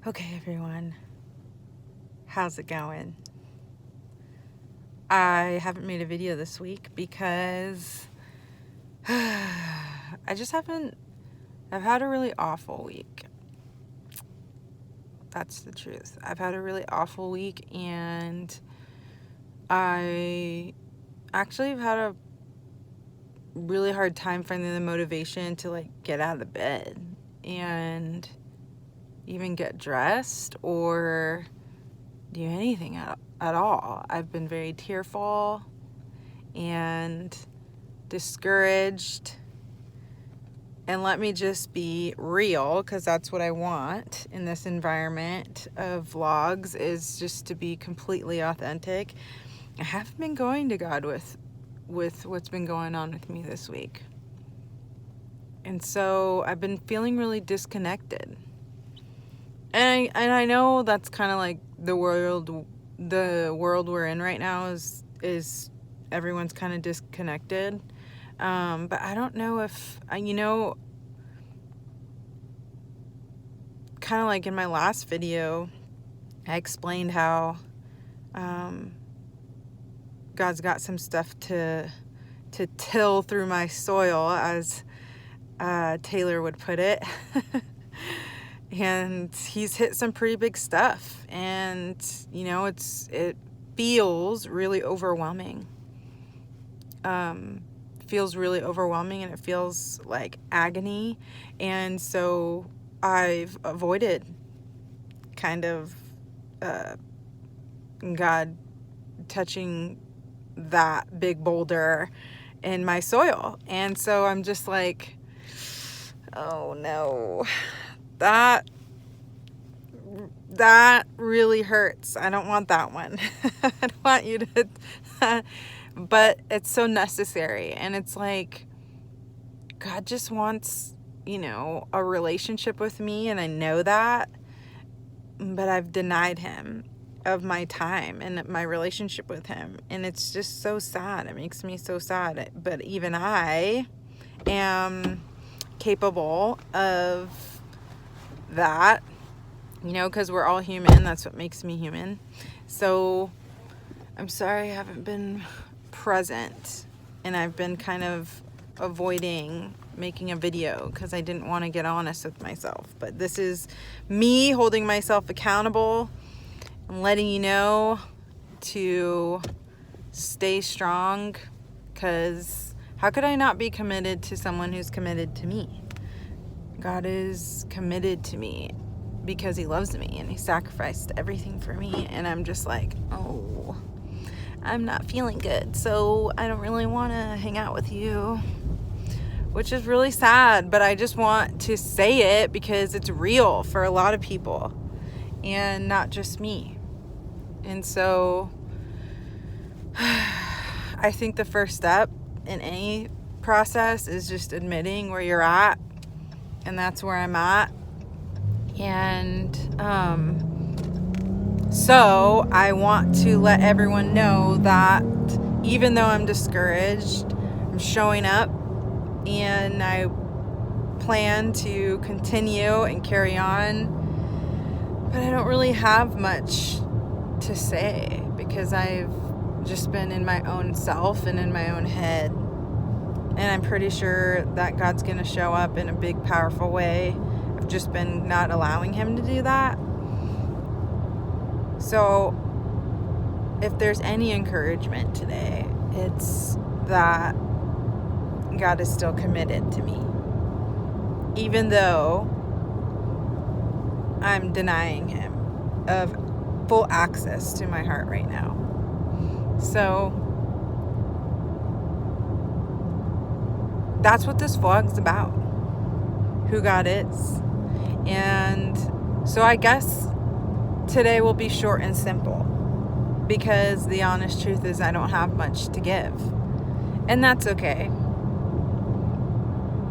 Okay, everyone, how's it going? I haven't made a video this week because I've had a really awful week. That's the truth. I've had a really awful week, and I actually have had a really hard time finding the motivation to get out of bed and even get dressed or do anything at all. I've been very tearful and discouraged, and let me just be real, because that's what I want in this environment of vlogs, is just to be completely authentic. I haven't been going to God with what's been going on with me this week, and so I've been feeling really disconnected. And I know that's kind of like the world we're in right now is everyone's kind of disconnected. But I don't know if, kind of like in my last video, I explained how God's got some stuff to till through my soil, as Taylor would put it. And he's hit some pretty big stuff, and it feels really overwhelming. Feels really overwhelming, and it feels like agony. And so I've avoided kind of God touching that big boulder in my soil. And so I'm just like, oh no, that really hurts. I don't want that one. I don't want you to but it's so necessary. And it's like God just wants, a relationship with me, and I know that, but I've denied him of my time and my relationship with him, and it's just so sad. It makes me so sad. But even I am capable of that, because we're all human. That's what makes me human. So I'm sorry I haven't been present, and I've been kind of avoiding making a video because I didn't want to get honest with myself. But this is me holding myself accountable and letting you know to stay strong, because how could I not be committed to someone who's committed to me? God is committed to me because he loves me, and he sacrificed everything for me. And I'm just like, oh, I'm not feeling good, so I don't really want to hang out with you, which is really sad. But I just want to say it because it's real for a lot of people, and not just me. And so I think the first step in any process is just admitting where you're at, and that's where I'm at. And so I want to let everyone know that even though I'm discouraged, I'm showing up, and I plan to continue and carry on. But I don't really have much to say because I've just been in my own self and in my own head. And I'm pretty sure that God's going to show up in a big, powerful way. I've just been not allowing him to do that. So if there's any encouragement today, it's that God is still committed to me, even though I'm denying him of full access to my heart right now. So that's what this vlog's about, who God is. And so I guess today will be short and simple, because the honest truth is I don't have much to give, and that's okay.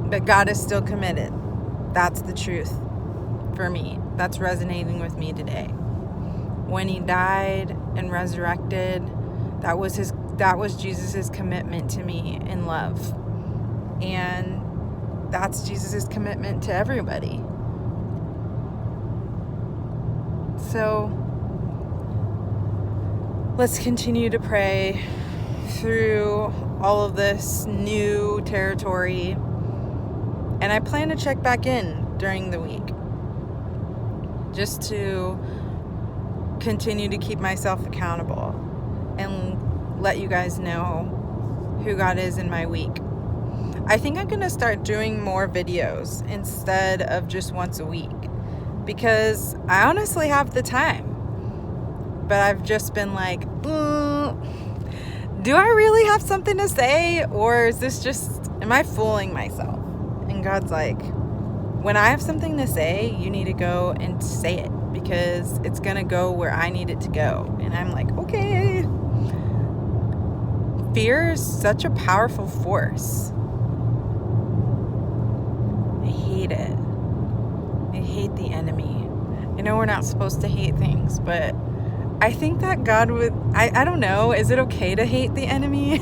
But God is still committed. That's the truth for me. That's resonating with me today. When he died and resurrected, that was Jesus' commitment to me in love. And that's Jesus' commitment to everybody. So let's continue to pray through all of this new territory. And I plan to check back in during the week just to continue to keep myself accountable and let you guys know who God is in my week. I think I'm going to start doing more videos instead of just once a week, because I honestly have the time. But I've just been like, do I really have something to say? Or is this just, am I fooling myself? And God's like, when I have something to say, you need to go and say it, because it's going to go where I need it to go. And I'm like, okay. Fear is such a powerful force. I hate it. I hate the enemy. I know we're not supposed to hate things, but I think that God would, I don't know, is it okay to hate the enemy?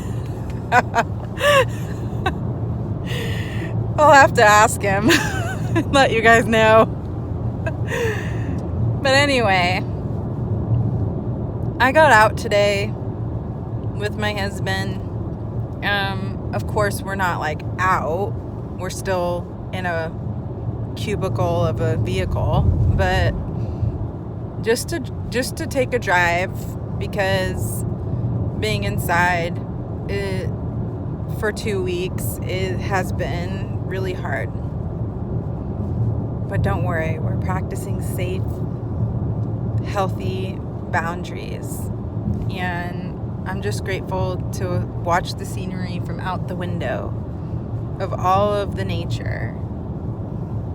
I'll have to ask him and let you guys know. But anyway, I got out today with my husband. Of course, we're not like out. We're still in a cubicle of a vehicle, but just to take a drive, because being inside for 2 weeks, it has been really hard. But don't worry, we're practicing safe, healthy boundaries. And I'm just grateful to watch the scenery from out the window of all of the nature.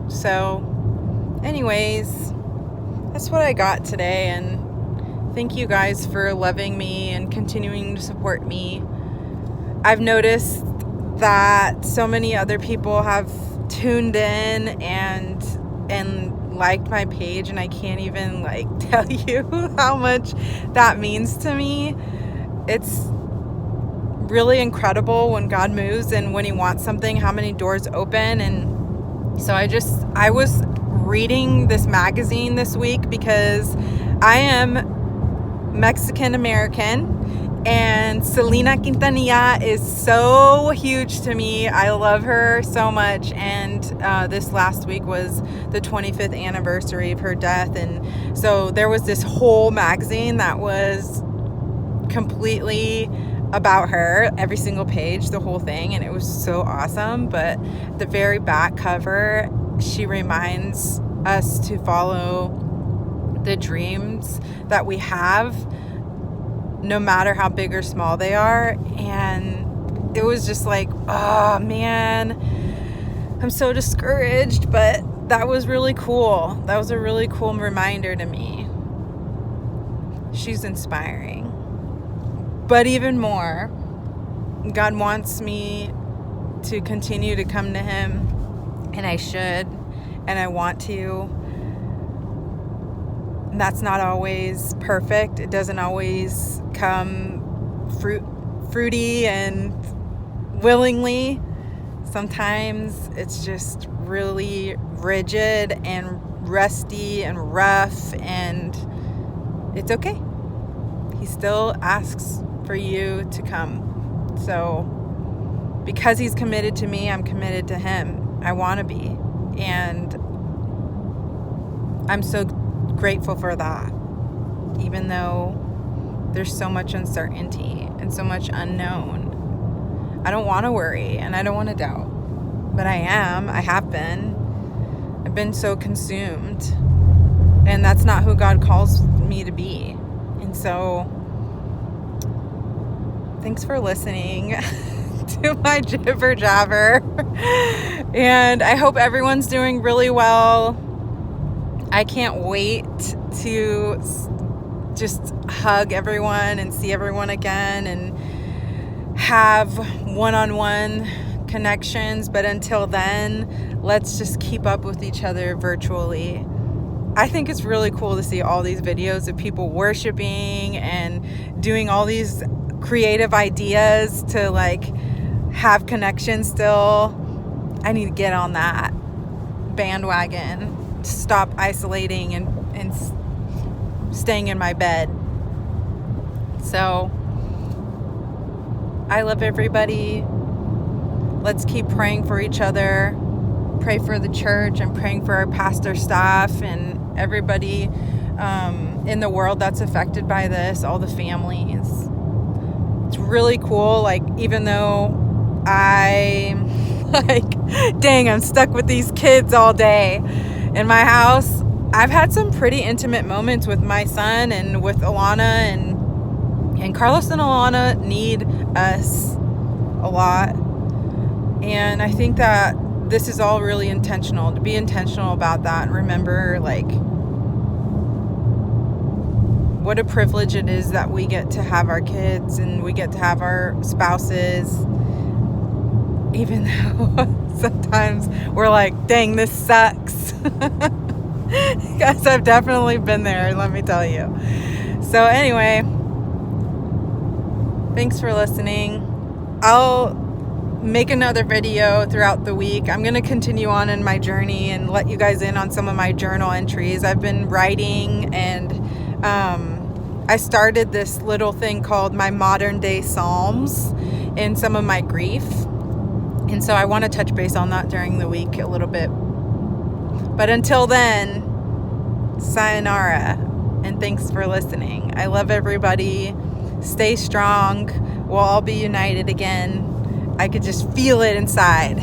So, anyways, that's what I got today, and thank you guys for loving me and continuing to support me. I've noticed that so many other people have tuned in and liked my page, and I can't even like tell you how much that means to me. It's really incredible when God moves and when he wants something, how many doors open. And so I was reading this magazine this week because I am Mexican American, and Selena Quintanilla is so huge to me. I love her so much, and this last week was the 25th anniversary of her death, and so there was this whole magazine that was completely about her, every single page, the whole thing, and it was so awesome. But the very back cover, she reminds us to follow the dreams that we have, no matter how big or small they are. And it was just like, oh man, I'm so discouraged, but that was really cool. That was a really cool reminder to me. She's inspiring. But even more, God wants me to continue to come to him, and I should, and I want to. And that's not always perfect. It doesn't always come fruity and willingly. Sometimes it's just really rigid and rusty and rough, and it's okay. He still asks for you to come. So because he's committed to me, I'm committed to him. I want to be. And I'm so grateful for that. Even though there's so much uncertainty and so much unknown. I don't want to worry and I don't want to doubt. But I have been. I've been so consumed. And that's not who God calls me to be. And so thanks for listening to my jibber jabber. And I hope everyone's doing really well. I can't wait to just hug everyone and see everyone again and have one-on-one connections. But until then, let's just keep up with each other virtually. I think it's really cool to see all these videos of people worshiping and doing all these creative ideas to like have connection still. I need to get on that bandwagon, stop isolating and staying in my bed. So I love everybody. Let's keep praying for each other. Pray for the church and praying for our pastor staff and everybody in the world that's affected by this, all the families. It's really cool. Like, even though I'm I'm stuck with these kids all day in my house, I've had some pretty intimate moments with my son and with Alana, and Carlos and Alana need us a lot. And I think that this is all really intentional, to be intentional about that and remember, like, what a privilege it is that we get to have our kids and we get to have our spouses, even though sometimes we're like, dang, this sucks. Guys, I've definitely been there, let me tell you. So anyway, thanks for listening. I'll make another video throughout the week. I'm going to continue on in my journey and let you guys in on some of my journal entries. I've been writing, and I started this little thing called my modern day Psalms in some of my grief. And so I want to touch base on that during the week a little bit. But until then, sayonara, and thanks for listening. I love everybody. Stay strong. We'll all be united again. I could just feel it inside.